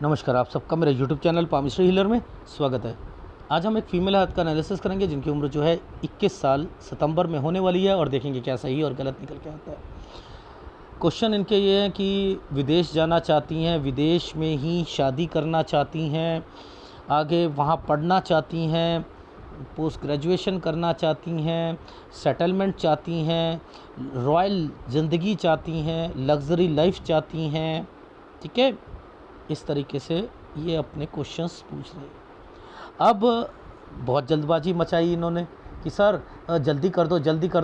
नमस्कार, आप सबका मेरे यूट्यूब चैनल पामिस्ट्री हीलर में स्वागत है। आज हम एक फीमेल हाथ का एनालिसिस करेंगे जिनकी उम्र जो है 21 साल सितंबर में होने वाली है और देखेंगे क्या सही और गलत निकल के आता है। क्वेश्चन इनके ये हैं कि विदेश जाना चाहती हैं, विदेश में ही शादी करना चाहती हैं, आगे वहाँ पढ़ना चाहती हैं, पोस्ट ग्रेजुएशन करना चाहती हैं, सेटलमेंट चाहती हैं, रॉयल ज़िंदगी चाहती हैं, लग्जरी लाइफ चाहती हैं। ठीक है, इस तरीके से ये अपने क्वेश्चंस पूछ रहे हैं। अब बहुत जल्दबाजी मचाई इन्होंने कि सर जल्दी कर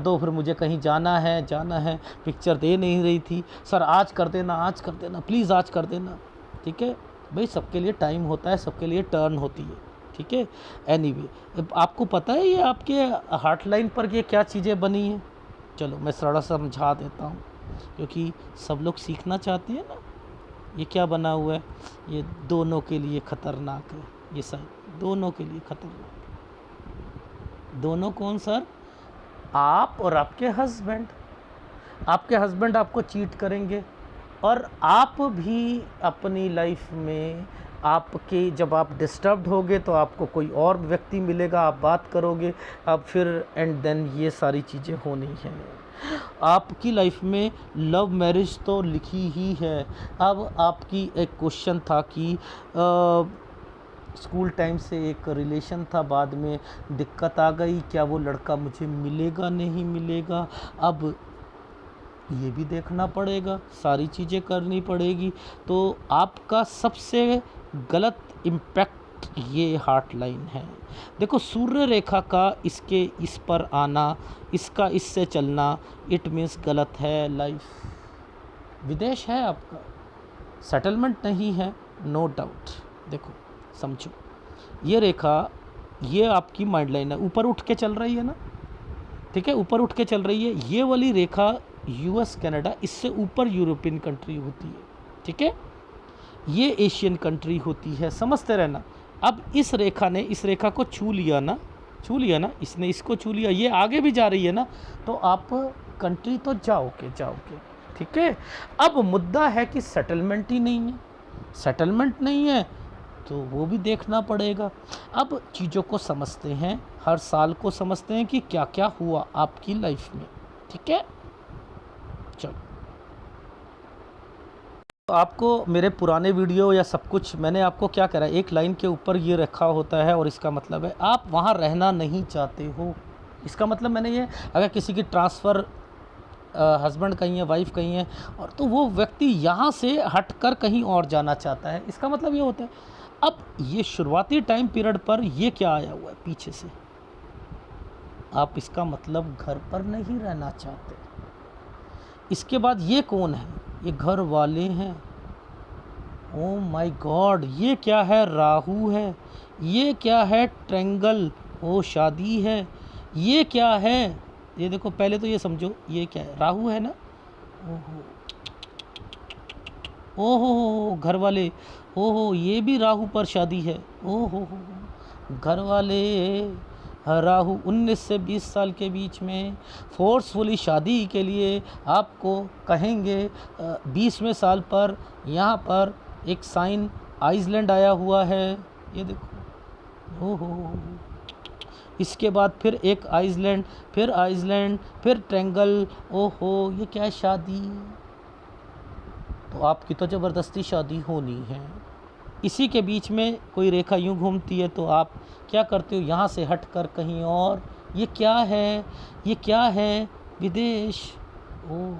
दो, फिर मुझे कहीं जाना है, पिक्चर दे नहीं रही थी, सर आज कर देना, प्लीज़ आज कर देना। ठीक है भाई, सबके लिए टाइम होता है, सबके लिए टर्न होती है। ठीक है, एनीवे आपको पता है ये आपके हार्ट लाइन पर ये क्या चीज़ें बनी हैं। चलो मैं थोड़ा समझा देता हूँ क्योंकि सब लोग सीखना चाहते हैं ना। ये क्या बना हुआ है, ये दोनों के लिए ख़तरनाक है, ये सब दोनों के लिए ख़तरनाक है। दोनों कौन सर? आप और आपके हस्बैंड। आपके हस्बैंड आपको चीट करेंगे और आप भी अपनी लाइफ में आपके जब आप डिस्टर्ब्ड होगे तो आपको कोई और व्यक्ति मिलेगा, आप बात करोगे, अब फिर एंड देन ये सारी चीज़ें होनी हैं। आपकी लाइफ में लव मैरिज तो लिखी ही है। अब आपकी एक क्वेश्चन था कि स्कूल टाइम से एक रिलेशन था, बाद में दिक्कत आ गई, क्या वो लड़का मुझे मिलेगा नहीं मिलेगा। अब ये भी देखना पड़ेगा, सारी चीज़ें करनी पड़ेगी। तो आपका सबसे गलत इम्पैक्ट ये हार्ट लाइन है। देखो, सूर्य रेखा का इसके इस पर आना, इसका इससे चलना, इट मीन्स गलत है लाइफ। विदेश है आपका, सेटलमेंट नहीं है, नो डाउट। देखो समझो, ये रेखा ये आपकी माइंड लाइन है, ऊपर उठ के चल रही है ना। ठीक है, ऊपर उठ के चल रही है। ये वाली रेखा यूएस कनाडा, इससे ऊपर यूरोपियन कंट्री होती है। ठीक है, ये एशियन कंट्री होती है, समझते रहना। अब इस रेखा ने इस रेखा को छू लिया ना, इसने इसको छू लिया, ये आगे भी जा रही है ना, तो आप कंट्री तो जाओगे। ठीक है, अब मुद्दा है कि सेटलमेंट ही नहीं है। सेटलमेंट नहीं है तो वो भी देखना पड़ेगा। अब चीज़ों को समझते हैं, हर साल को समझते हैं कि क्या क्या हुआ आपकी लाइफ में। ठीक है, चलो आपको मेरे पुराने वीडियो या सब कुछ मैंने आपको क्या करा, एक लाइन के ऊपर ये रखा होता है और इसका मतलब है आप वहाँ रहना नहीं चाहते हो। इसका मतलब मैंने ये, अगर किसी की ट्रांसफ़र हस्बैंड कहीं है, वाइफ कहीं है, और तो वो व्यक्ति यहाँ से हटकर कहीं और जाना चाहता है, इसका मतलब ये होता है। अब ये शुरुआती टाइम पीरियड पर ये क्या आया हुआ है पीछे से, आप इसका मतलब घर पर नहीं रहना चाहते। इसके बाद ये कौन है, ये घर वाले हैं। ओ माय गॉड, ये क्या है, राहु है। ये क्या है, ट्रेंगल, ओ शादी है। ये क्या है, ये देखो, पहले तो ये समझो ये क्या है, राहु है ना। ओहो ओहो घर वाले, ओहो ये भी राहु पर शादी है। ओहो घर वाले, राहु 19 से 20 साल के बीच में फोर्सफुली शादी के लिए आपको कहेंगे। 20वें साल पर यहाँ पर एक साइन आइसलैंड आया हुआ है, ये देखो। ओहो, इसके बाद फिर एक आइसलैंड, फिर ट्रेंगल। ओहो ये क्या है, शादी। तो आपकी तो ज़बरदस्ती शादी होनी है। इसी के बीच में कोई रेखा यूँ घूमती है तो आप क्या करते हो, यहाँ से हटकर कहीं और। ये क्या है, विदेश। ओ,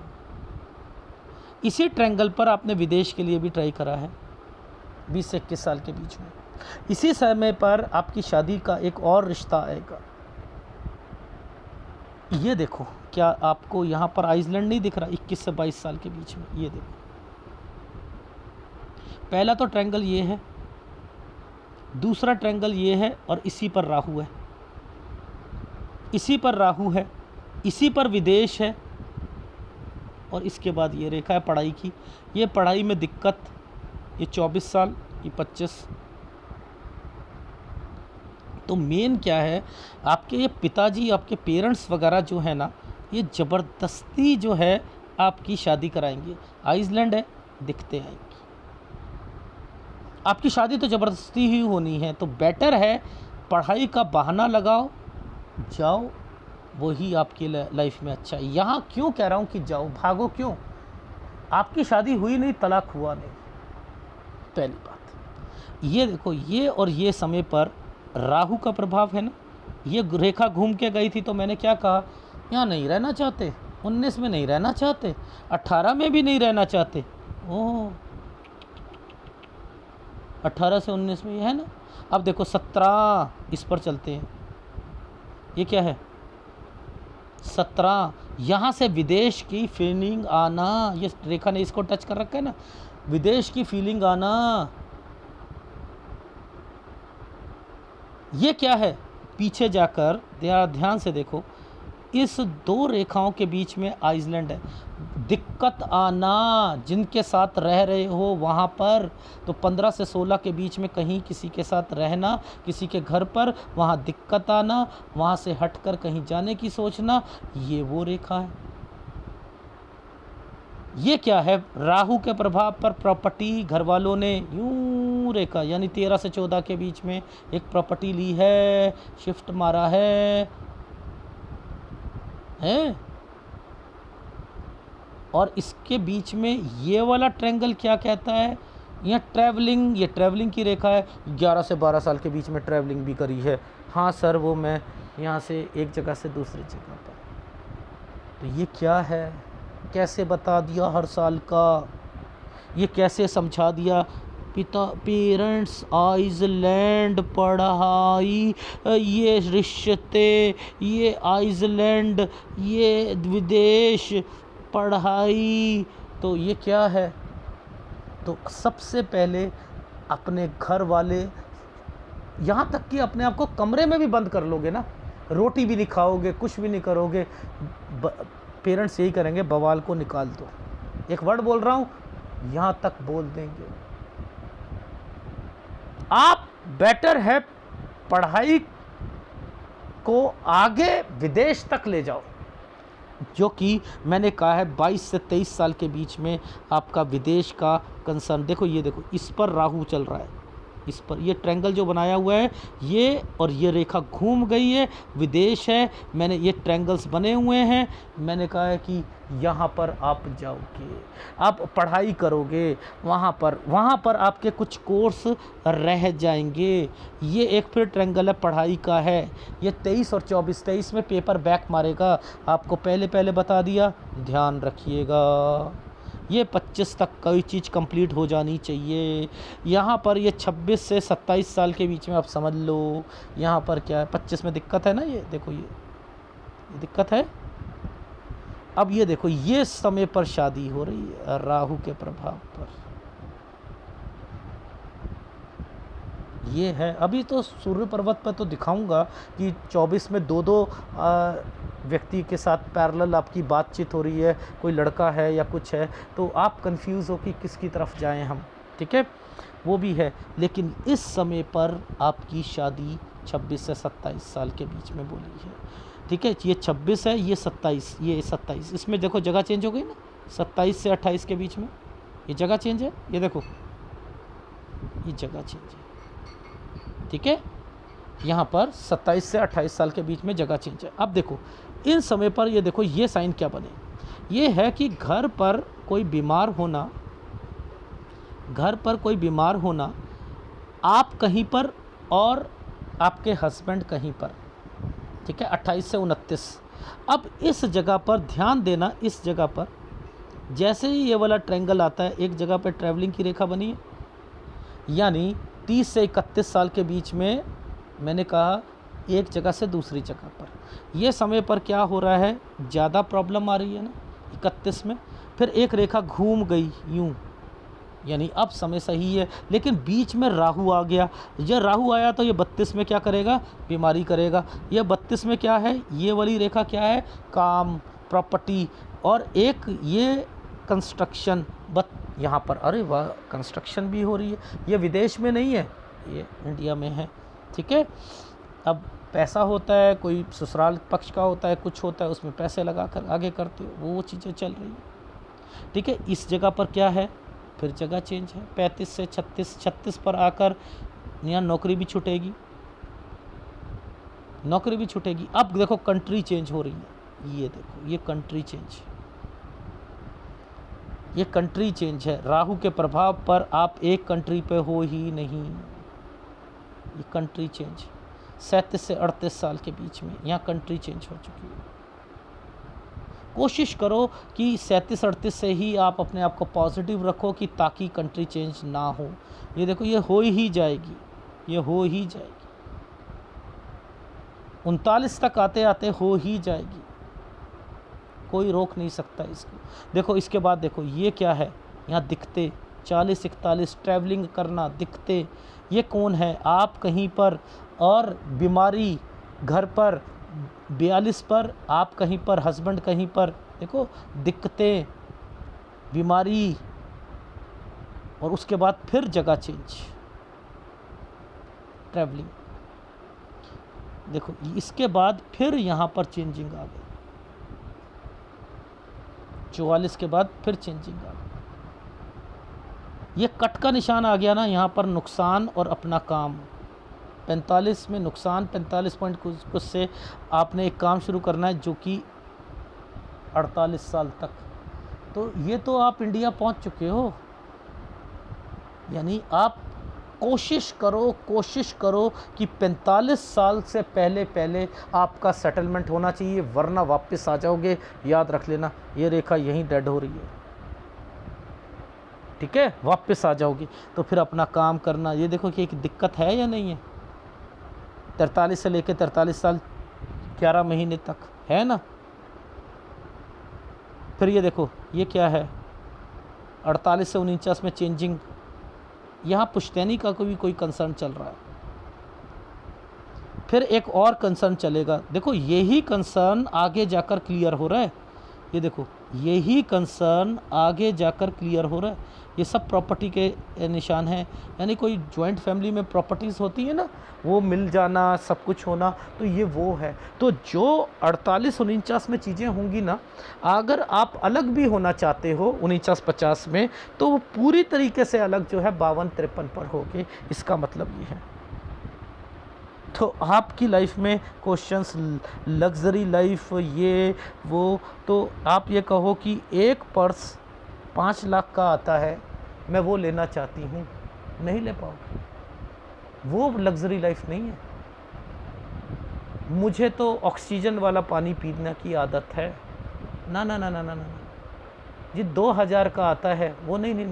इसी ट्रायंगल पर आपने विदेश के लिए भी ट्राई करा है 20 से 21 साल के बीच में। इसी समय पर आपकी शादी का एक और रिश्ता आएगा। ये देखो, क्या आपको यहाँ पर आइसलैंड नहीं दिख रहा 21 से 22 साल के बीच में? ये देखो, पहला तो ट्रायंगल ये है, दूसरा ट्रायंगल ये है, और इसी पर राहु है, इसी पर विदेश है, और इसके बाद ये रेखा है पढ़ाई की। ये पढ़ाई में दिक्कत, ये 24 साल, ये 25। तो मेन क्या है, आपके ये पिताजी, आपके पेरेंट्स वगैरह जो है ना, ये ज़बरदस्ती जो है आपकी शादी कराएंगे। आइसलैंड है, दिखते आएंगे। आपकी शादी तो ज़बरदस्ती ही होनी है, तो बेटर है पढ़ाई का बहाना लगाओ, जाओ, वही आपकी लाइफ में अच्छा है। यहाँ क्यों कह रहा हूँ कि जाओ, भागो क्यों? आपकी शादी हुई नहीं, तलाक हुआ नहीं, पहली बात। ये देखो, ये और ये समय पर राहु का प्रभाव है ना, ये रेखा घूम के गई थी, तो मैंने क्या कहा, यहाँ नहीं रहना चाहते, 19 में नहीं रहना चाहते, 18 में भी नहीं रहना चाहते। ओह, 18 से 19 में ये है ना। अब देखो 17, इस पर चलते हैं, ये क्या है 17, यहाँ से विदेश की फीलिंग आना, ये रेखा ने इसको टच कर रखा है ना, विदेश की फीलिंग आना। ये क्या है, पीछे जाकर ध्यान से देखो, इस दो रेखाओं के बीच में आइसलैंड है, दिक्कत आना, जिनके साथ रह रहे हो वहाँ पर, तो 15 से 16 के बीच में कहीं किसी के साथ रहना, किसी के घर पर, वहाँ दिक्कत आना, वहाँ से हटकर कहीं जाने की सोचना, ये वो रेखा है। ये क्या है, राहु के प्रभाव पर प्रॉपर्टी, घर वालों ने यूं रेखा, यानी 13 से 14 के बीच में एक प्रॉपर्टी ली है, शिफ्ट मारा है, और इसके बीच में ये वाला ट्रायंगल क्या कहता है, यह ट्रैवलिंग, ये ट्रैवलिंग की रेखा है, 11 से 12 साल के बीच में ट्रैवलिंग भी करी है। हाँ सर, वो मैं यहाँ से एक जगह से दूसरी जगह पर, तो ये क्या है, कैसे बता दिया हर साल का, ये कैसे समझा दिया, पिता पेरेंट्स आइसलैंड, पढ़ाई, ये रिश्ते, ये आइसलैंड, ये विदेश, पढ़ाई, तो ये क्या है। तो सबसे पहले अपने घर वाले, यहाँ तक कि अपने आप को कमरे में भी बंद कर लोगे ना, रोटी भी नहीं खाओगे, कुछ भी नहीं करोगे, पेरेंट्स यही करेंगे, बवाल को निकाल दो, एक वर्ड बोल रहा हूँ, यहाँ तक बोल देंगे। आप बेटर है पढ़ाई को आगे विदेश तक ले जाओ, जो कि मैंने कहा है 22 से 23 साल के बीच में आपका विदेश का कंसर्न। देखो, ये देखो, इस पर राहु चल रहा है, इस पर ये ट्रायंगल जो बनाया हुआ है, ये और ये रेखा घूम गई है, विदेश है, मैंने ये ट्रायंगल्स बने हुए हैं, मैंने कहा है कि यहाँ पर आप जाओगे, आप पढ़ाई करोगे, वहाँ पर आपके कुछ कोर्स रह जाएंगे। ये एक फिर ट्रायंगल है, पढ़ाई का है, ये 23 और 24, 23 में पेपर बैक मारेगा, आपको पहले बता दिया, ध्यान रखिएगा। ये 25 तक कोई चीज़ कंप्लीट हो जानी चाहिए। यहाँ पर ये 26 से 27 साल के बीच में आप समझ लो, यहाँ पर क्या है, 25 में दिक्कत है ना, ये देखो, ये दिक्कत है। अब ये देखो, ये समय पर शादी हो रही है राहु के प्रभाव पर, ये है। अभी तो सूर्य पर्वत पर तो दिखाऊंगा कि 24 में दो व्यक्ति के साथ पैरेलल आपकी बातचीत हो रही है, कोई लड़का है या कुछ है, तो आप कंफ्यूज हो कि किसकी तरफ जाएं हम, ठीक है, वो भी है। लेकिन इस समय पर आपकी शादी 26 से 27 साल के बीच में बोली है, ठीक है। ये 26 है, ये 27, ये 27, इसमें देखो जगह चेंज हो गई ना, 27 से 28 के बीच में ये जगह चेंज है, ये देखो, ये जगह चेंज है, ठीक है। यहाँ पर 27 से 28 साल के बीच में जगह चेंज है। अब देखो, इन समय पर ये देखो, ये साइन क्या बने, ये है कि घर पर कोई बीमार होना, घर पर कोई बीमार होना, आप कहीं पर और आपके हस्बैंड कहीं पर, ठीक है, 28 से 29। अब इस जगह पर ध्यान देना, इस जगह पर जैसे ही ये वाला ट्रायंगल आता है, एक जगह पर ट्रैवलिंग की रेखा बनी है, यानी 30 से 31 साल के बीच में, मैंने कहा एक जगह से दूसरी जगह पर, ये समय पर क्या हो रहा है, ज़्यादा प्रॉब्लम आ रही है ना 31 में। फिर एक रेखा घूम गई यूं, यानी अब समय सही है, लेकिन बीच में राहु आ गया। ये राहु आया तो ये 32 में क्या करेगा, बीमारी करेगा। ये 32 में क्या है, ये वाली रेखा क्या है, काम, प्रॉपर्टी, और एक ये कंस्ट्रक्शन, यहाँ पर, अरे वाह, कंस्ट्रक्शन भी हो रही है। ये विदेश में नहीं है, ये इंडिया में है, ठीक है। अब पैसा होता है, कोई ससुराल पक्ष का होता है, कुछ होता है, उसमें पैसे लगा कर आगे करते हो, वो चीज़ें चल रही है, ठीक है। इस जगह पर क्या है, फिर जगह चेंज है। 35 से 36, 36 पर आकर यहाँ नौकरी भी छूटेगी, नौकरी भी छूटेगी। अब देखो कंट्री चेंज हो रही है, ये देखो ये कंट्री चेंज, ये कंट्री चेंज है। राहु के प्रभाव पर आप एक कंट्री पे हो ही नहीं, ये कंट्री चेंज 37 से 38 साल के बीच में यहाँ कंट्री चेंज हो चुकी है। कोशिश करो कि 37-38 से ही आप अपने आप को पॉजिटिव रखो कि ताकि कंट्री चेंज ना हो। ये देखो ये हो ही जाएगी, ये हो ही जाएगी, 39 तक आते आते हो ही जाएगी, कोई रोक नहीं सकता इसको। देखो इसके बाद देखो ये क्या है, यहाँ दिखते 40-41 ट्रैवलिंग करना दिखते, ये कौन है, आप कहीं पर और बीमारी घर पर 42 पर, आप कहीं पर, हस्बैंड कहीं पर, देखो दिक्कतें, बीमारी, और उसके बाद फिर जगह चेंज, ट्रैवलिंग। देखो इसके बाद फिर यहाँ पर चेंजिंग आ गई, 44 के बाद फिर चेंजिंग आ गई। ये कट का निशान आ गया ना यहाँ पर, नुकसान और अपना काम। 45 में नुकसान, 45 पॉइंट कुछ से आपने एक काम शुरू करना है जो कि 48 साल तक, तो ये तो आप इंडिया पहुंच चुके हो। यानी आप कोशिश करो कि 45 साल से पहले आपका सेटलमेंट होना चाहिए, वरना वापस आ जाओगे। याद रख लेना, ये रेखा यहीं डेड हो रही है, ठीक है, वापस आ जाओगे। तो फिर अपना काम करना, ये देखो कि एक दिक्कत है या नहीं है। 43 से लेकर 43 साल 11 महीने तक है ना। फिर ये देखो ये क्या है, 48 से 49 में चेंजिंग, यहाँ पुश्तैनी का कोई कंसर्न चल रहा है। फिर एक और कंसर्न चलेगा, देखो यही कंसर्न आगे जाकर क्लियर हो रहा है, ये देखो यही कंसर्न आगे जाकर क्लियर हो रहा है। ये सब प्रॉपर्टी के निशान हैं, यानी कोई जॉइंट फैमिली में प्रॉपर्टीज़ होती है ना, वो मिल जाना, सब कुछ होना, तो ये वो है। तो जो 48-49 में चीज़ें होंगी ना, अगर आप अलग भी होना चाहते हो 49-50 में, तो वो पूरी तरीके से अलग जो है 52-53 पर होगे, इसका मतलब ये है। तो आपकी लाइफ में क्वेश्चंस, लग्जरी लाइफ, ये वो, तो आप ये कहो कि एक पर्स 5 लाख का आता है, मैं वो लेना चाहती हूँ, नहीं ले पाओगे, वो लग्जरी लाइफ नहीं है। मुझे तो ऑक्सीजन वाला पानी पीने की आदत है, ना ना ना ना ना ना, जी 2000 का आता है वो नहीं,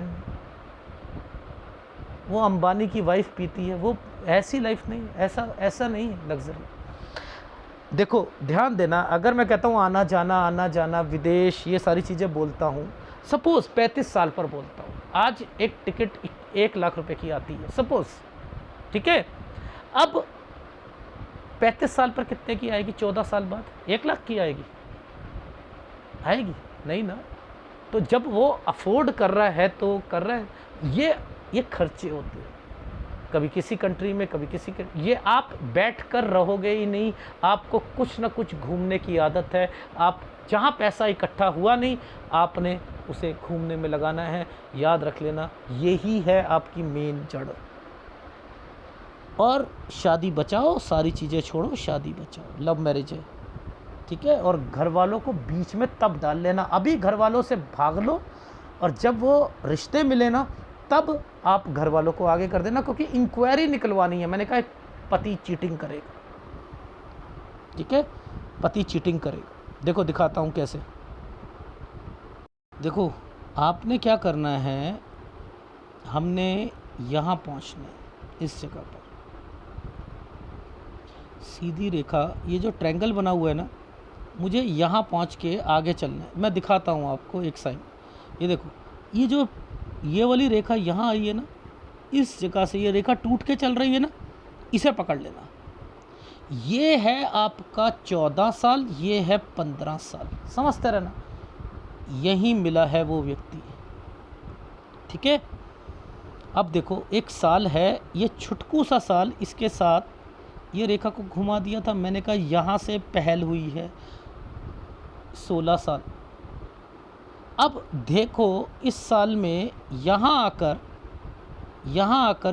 वो अंबानी की वाइफ पीती है, वो ऐसी लाइफ नहीं, ऐसा नहीं है लग्जरी। देखो ध्यान देना, अगर मैं कहता हूँ आना जाना विदेश, ये सारी चीज़ें बोलता हूँ, सपोज़ 35 साल पर बोलता हूँ, आज एक टिकट 1 लाख रुपए की आती है सपोज़, ठीक है। अब 35 साल पर कितने की आएगी, 14 साल बाद 1 लाख की आएगी नहीं ना। तो जब वो अफोर्ड कर रहा है तो कर रहा है, ये खर्चे होते हैं, कभी किसी कंट्री में, कभी किसी के, ये आप बैठ कर रहोगे ही नहीं, आपको कुछ ना कुछ घूमने की आदत है। आप जहाँ पैसा इकट्ठा हुआ नहीं, आपने उसे घूमने में लगाना है, याद रख लेना, यही है आपकी मेन जड़। और शादी बचाओ, सारी चीज़ें छोड़ो, शादी बचाओ, लव मैरिज है, ठीक है। और घर वालों को बीच में तब डाल लेना, अभी घर वालों से भाग लो, और जब वो रिश्ते मिले ना, तब आप घर वालों को आगे कर देना, क्योंकि इंक्वायरी निकलवानी है। मैंने कहा पति चीटिंग करेगा, ठीक है, पति चीटिंग करेगा। देखो दिखाता हूँ कैसे। देखो आपने क्या करना है, हमने यहाँ पहुँचना है, इस जगह पर सीधी रेखा, ये जो ट्रायंगल बना हुआ है ना, मुझे यहाँ पहुँच के आगे चलना है। मैं दिखाता हूँ आपको एक साइन, ये देखो, ये जो ये वाली रेखा यहाँ आई है ना, इस जगह से ये रेखा टूट के चल रही है ना, इसे पकड़ लेना। ये है आपका 14 साल, ये है 15 साल, समझते रहना, यहीं मिला है वो व्यक्ति, ठीक है। अब देखो एक साल है, ये छुटकू सा साल, इसके साथ ये रेखा को घुमा दिया था, मैंने कहा यहाँ से पहल हुई है 16 साल, अब देखो इस साल में यहाँ आकर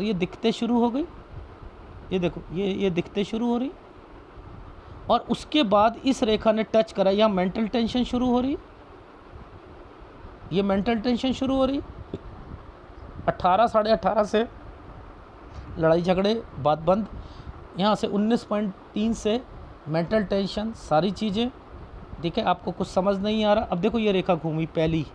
ये दिखते शुरू हो गई, ये देखो ये दिखते शुरू हो रही, और उसके बाद इस रेखा ने टच करा, यहाँ मेंटल टेंशन शुरू हो रही, ये मेंटल टेंशन शुरू हो रही। 18 साढ़े 18 से लड़ाई झगड़े बात बंद, यहाँ से 19.3 से मेंटल टेंशन सारी चीज़ें, ठीक है। आपको कुछ समझ नहीं आ रहा। अब देखो ये रेखा घूमी, पहली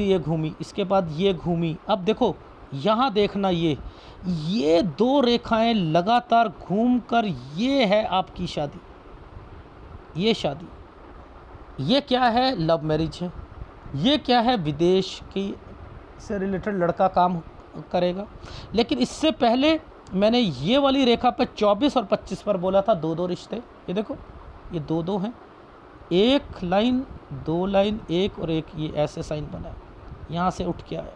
ये घूमी, इसके बाद ये घूमी। अब देखो यहाँ देखना, ये दो रेखाएं लगातार घूमकर ये है आपकी शादी, ये शादी। ये क्या है? लव मैरिज है। ये क्या है? विदेश की से रिलेटेड लड़का काम करेगा। लेकिन इससे पहले मैंने ये वाली रेखा पर 24 और 25 पर बोला था दो रिश्ते। ये देखो ये दो हैं, एक लाइन, दो लाइन, एक और एक, ये ऐसे साइन बना है, यहाँ से उठ के आया,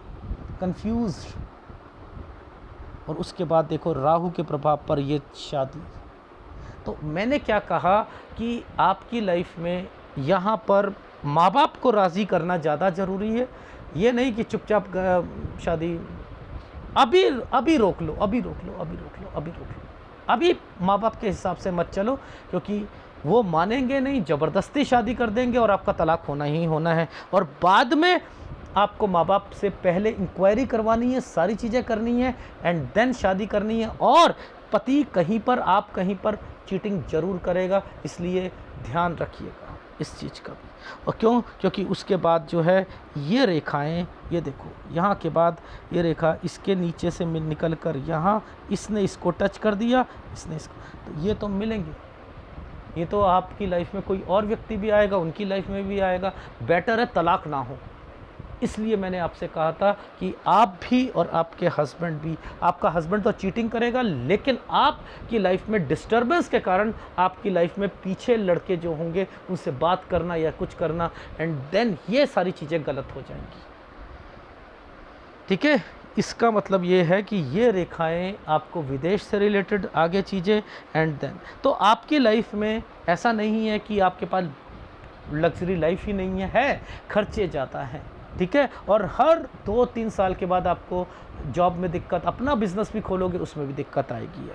कंफ्यूज। और उसके बाद देखो राहु के प्रभाव पर ये शादी। तो मैंने क्या कहा कि आपकी लाइफ में यहाँ पर माँ बाप को राज़ी करना ज़्यादा ज़रूरी है। ये नहीं कि चुपचाप शादी अभी रोक लो, अभी माँ बाप के हिसाब से मत चलो, क्योंकि वो मानेंगे नहीं, ज़बरदस्ती शादी कर देंगे और आपका तलाक होना ही होना है। और बाद में आपको माँ बाप से पहले इंक्वायरी करवानी है, सारी चीज़ें करनी है, एंड देन शादी करनी है। और पति कहीं पर, आप कहीं पर चीटिंग ज़रूर करेगा, इसलिए ध्यान रखिएगा इस चीज़ का भी। और क्यों? क्योंकि उसके बाद जो है ये रेखाएं, ये देखो यहाँ के बाद ये रेखा इसके नीचे से निकल कर यहाँ, इसने इसको टच कर दिया, इसने इसको, तो ये तो मिलेंगे। ये तो आपकी लाइफ में कोई और व्यक्ति भी आएगा, उनकी लाइफ में भी आएगा। बेटर है तलाक ना हो। इसलिए मैंने आपसे कहा था कि आप भी और आपके हस्बैंड भी, आपका हस्बैंड तो चीटिंग करेगा, लेकिन आपकी लाइफ में डिस्टर्बेंस के कारण आपकी लाइफ में पीछे लड़के जो होंगे उनसे बात करना या कुछ करना, एंड देन ये सारी चीज़ें गलत हो जाएंगी, ठीक है। इसका मतलब ये है कि ये रेखाएं आपको विदेश से रिलेटेड आगे चीज़ें, एंड देन तो आपकी लाइफ में ऐसा नहीं है कि आपके पास लग्जरी लाइफ ही नहीं है, खर्चे ज़्यादा हैं, ठीक है। और हर 2-3 साल के बाद आपको जॉब में दिक्कत, अपना बिजनेस भी खोलोगे उसमें भी दिक्कत आएगी।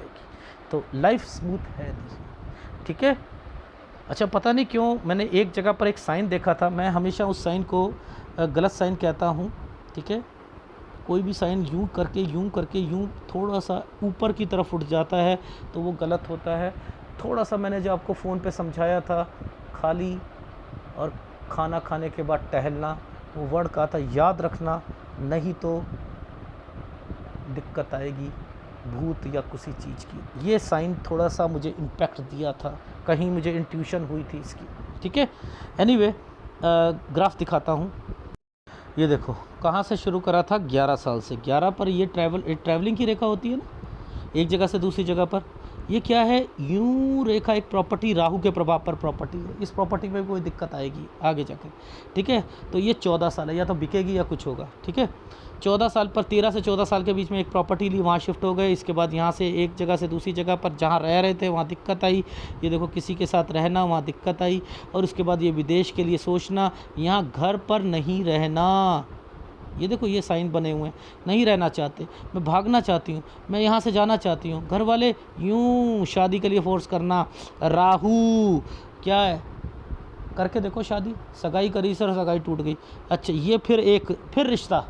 तो लाइफ स्मूथ है नहीं, ठीक है। अच्छा, पता नहीं क्यों मैंने एक जगह पर एक साइन देखा था, मैं हमेशा उस साइन को गलत साइन कहता हूँ, ठीक है। कोई भी साइन यूँ करके यूँ थोड़ा सा ऊपर की तरफ उठ जाता है तो वो गलत होता है। थोड़ा सा मैंने जो आपको फ़ोन पे समझाया था, खाली और खाना खाने के बाद टहलना, वो वर्ड कहा था, याद रखना, नहीं तो दिक्कत आएगी भूत या किसी चीज़ की। ये साइन थोड़ा सा मुझे इम्पैक्ट दिया था, कहीं मुझे इंट्यूशन हुई थी इसकी, ठीक है। एनीवे ग्राफ दिखाता हूँ। ये देखो कहाँ से शुरू करा था, 11 साल से। 11 पर ये ट्रैवलिंग की रेखा होती है ना, एक जगह से दूसरी जगह पर। ये क्या है? यूं रेखा एक प्रॉपर्टी, राहु के प्रभाव पर प्रॉपर्टी है। इस प्रॉपर्टी में कोई दिक्कत आएगी आगे जाके, ठीक है। तो ये 14 साल है, या तो बिकेगी या कुछ होगा, ठीक है। 14 साल पर 13 से 14 साल के बीच में एक प्रॉपर्टी ली, वहाँ शिफ्ट हो गए। इसके बाद यहाँ से एक जगह से दूसरी जगह पर जहाँ रह रहे थे वहाँ दिक्कत आई। ये देखो किसी के साथ रहना, वहाँ दिक्कत आई। और उसके बाद ये विदेश के लिए सोचना, यहाँ घर पर नहीं रहना। ये देखो ये साइन बने हुए हैं, नहीं रहना चाहते, मैं भागना चाहती हूँ, मैं यहाँ से जाना चाहती हूँ। घर वाले यूँ शादी के लिए फोर्स करना। राहु क्या है? करके देखो शादी, सगाई करी सर, सगाई टूट गई। अच्छा, ये फिर रिश्ता,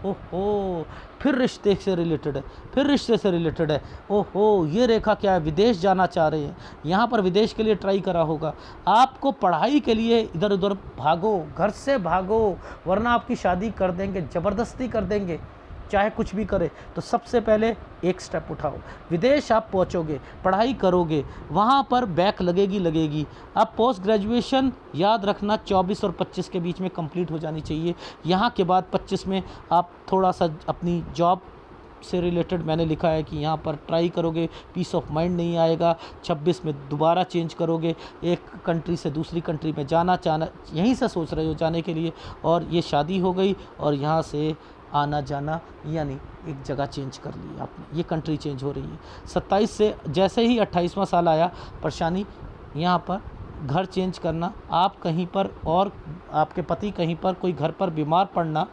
ओहो, फिर रिश्ते से रिलेटेड है, फिर रिश्ते से रिलेटेड है। ओहो, ये रेखा क्या है? विदेश जाना चाह रहे हैं, यहाँ पर विदेश के लिए ट्राई करा होगा। आपको पढ़ाई के लिए इधर उधर भागो, घर से भागो, वरना आपकी शादी कर देंगे, ज़बरदस्ती कर देंगे, चाहे कुछ भी करे। तो सबसे पहले एक स्टेप उठाओ, विदेश आप पहुंचोगे, पढ़ाई करोगे, वहाँ पर बैक लगेगी। अब पोस्ट ग्रेजुएशन याद रखना 24 और 25 के बीच में कंप्लीट हो जानी चाहिए। यहाँ के बाद 25 में आप थोड़ा सा अपनी जॉब से रिलेटेड मैंने लिखा है कि यहाँ पर ट्राई करोगे, पीस ऑफ माइंड नहीं आएगा। 26 में दोबारा चेंज करोगे, एक कंट्री से दूसरी कंट्री में जाना यहीं से सोच रहे हो जाने के लिए, और ये शादी हो गई और यहाँ से आना जाना, यानी एक जगह चेंज कर ली आपने, ये कंट्री चेंज हो रही है। 27 से जैसे ही 28वां साल आया, परेशानी यहाँ पर घर चेंज करना, आप कहीं पर और आपके पति कहीं पर कोई घर पर बीमार पड़ना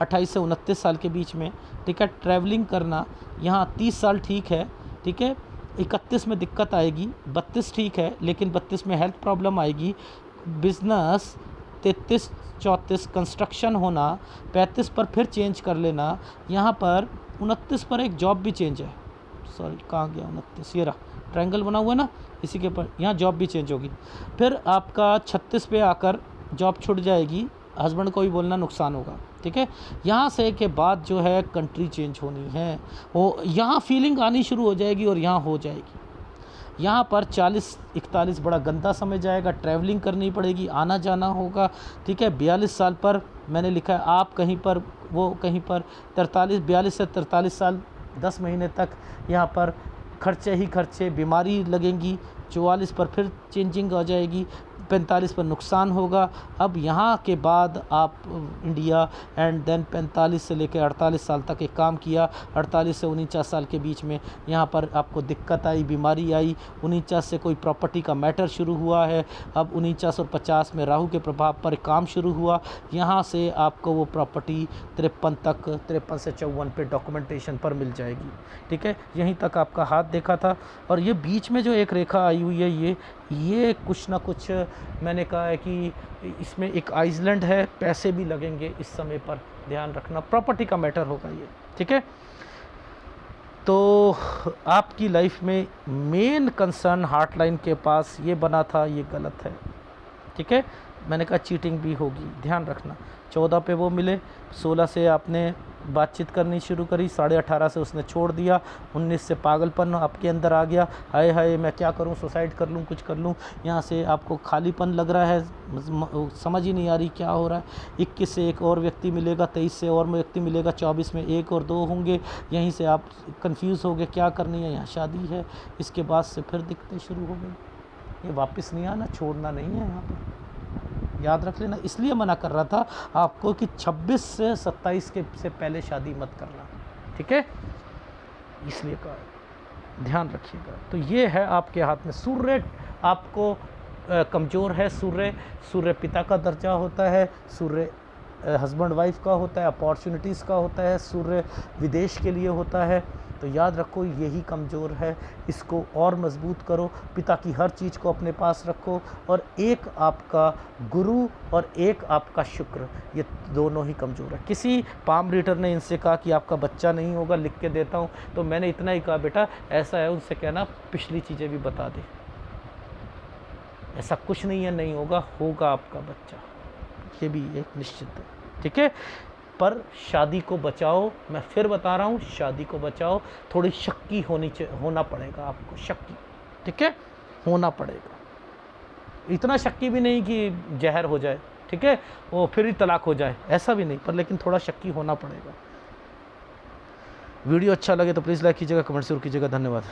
28 से 29 साल के बीच में, ठीक है। ट्रैवलिंग करना, यहाँ 30 साल ठीक है, ठीक है। 31 में दिक्कत आएगी, 32 ठीक है लेकिन 32 में हेल्थ प्रॉब्लम आएगी। बिजनेस 33 34 कंस्ट्रक्शन होना, 35 पर फिर चेंज कर लेना। यहाँ पर 29 पर एक जॉब भी चेंज है, सॉरी कहाँ गया 29, ये रहा ट्रायंगल बना हुआ है ना, इसी के पर यहाँ जॉब भी चेंज होगी। फिर आपका 36 पे आकर जॉब छूट जाएगी, हस्बैंड को भी बोलना नुकसान होगा, ठीक है। यहाँ से के बाद जो है कंट्री चेंज होनी है, वो यहाँ फीलिंग आनी शुरू हो जाएगी और यहाँ हो जाएगी। यहाँ पर 40-41 बड़ा गंदा समय जाएगा, ट्रैवलिंग करनी पड़ेगी, आना जाना होगा, ठीक है। 42 साल पर मैंने लिखा है आप कहीं पर, वो कहीं पर 42 से 43 साल 10 महीने तक यहाँ पर खर्चे ही खर्चे, बीमारी लगेंगी। 44 पर फिर चेंजिंग हो जाएगी, 45 पर नुकसान होगा। अब यहाँ के बाद आप इंडिया एंड देन 45 से लेकर 48 साल तक एक काम किया, 48 से 49 साल के बीच में यहाँ पर आपको दिक्कत आई, बीमारी आई। 49 से कोई प्रॉपर्टी का मैटर शुरू हुआ है, अब 49 और 50 में राहु के प्रभाव पर काम शुरू हुआ। यहाँ से आपको वो प्रॉपर्टी 53 तक, 53 से 54 पे डॉक्यूमेंटेशन पर मिल जाएगी, ठीक है। यहीं तक आपका हाथ देखा था और ये बीच में जो एक रेखा आई हुई है, ये कुछ ना कुछ मैंने कहा है कि इसमें एक आइसलैंड है, पैसे भी लगेंगे इस समय पर, ध्यान रखना, प्रॉपर्टी का मैटर होगा ये, ठीक है। तो आपकी लाइफ में मेन कंसर्न हार्ट लाइन के पास ये बना था, ये गलत है, ठीक है। मैंने कहा चीटिंग भी होगी, ध्यान रखना। 14 पे वो मिले, 16 से आपने बातचीत करनी शुरू करी, 18.5 से उसने छोड़ दिया, 19 से पागलपन आपके अंदर आ गया, हाय हाय मैं क्या करूं, सुसाइड कर लूं, कुछ कर लूं। यहाँ से आपको खालीपन लग रहा है, समझ ही नहीं आ रही क्या हो रहा है। 21 से एक और व्यक्ति मिलेगा, 23 से और व्यक्ति मिलेगा, 24 में 1 और 2 होंगे। यहीं से आप कंफ्यूज हो गए क्या करनी है, यहाँ शादी है। इसके बाद से फिर दिक्कतें शुरू हो गई, ये वापस नहीं आना, छोड़ना नहीं है यहाँ पर, याद रख लेना। इसलिए मना कर रहा था आपको कि 26 से 27 के से पहले शादी मत करना, ठीक है, इसलिए कहा, ध्यान रखिएगा। तो ये है आपके हाथ में। सूर्य आपको कमज़ोर है, सूर्य पिता का दर्जा होता है, सूर्य हस्बैंड वाइफ का होता है, अपॉर्चुनिटीज़ का होता है, सूर्य विदेश के लिए होता है। तो याद रखो यही कमज़ोर है, इसको और मजबूत करो, पिता की हर चीज़ को अपने पास रखो। और एक आपका गुरु और एक आपका शुक्र, ये दोनों ही कमज़ोर है। किसी पाम रीडर ने इनसे कहा कि आपका बच्चा नहीं होगा, लिख के देता हूँ, तो मैंने इतना ही कहा बेटा ऐसा है, उनसे कहना पिछली चीज़ें भी बता दे, ऐसा कुछ नहीं है, नहीं होगा, होगा आपका बच्चा, ये भी एक निश्चित है, ठीक है। पर शादी को बचाओ, मैं फिर बता रहा हूँ, शादी को बचाओ, थोड़ी शक्की होना पड़ेगा आपको, शक्की, ठीक है, होना पड़ेगा। इतना शक्की भी नहीं कि जहर हो जाए, ठीक है, वो फिर ही तलाक हो जाए, ऐसा भी नहीं, पर लेकिन थोड़ा शक्की होना पड़ेगा। वीडियो अच्छा लगे तो प्लीज़ लाइक कीजिएगा, कमेंट जरूर कीजिएगा। धन्यवाद।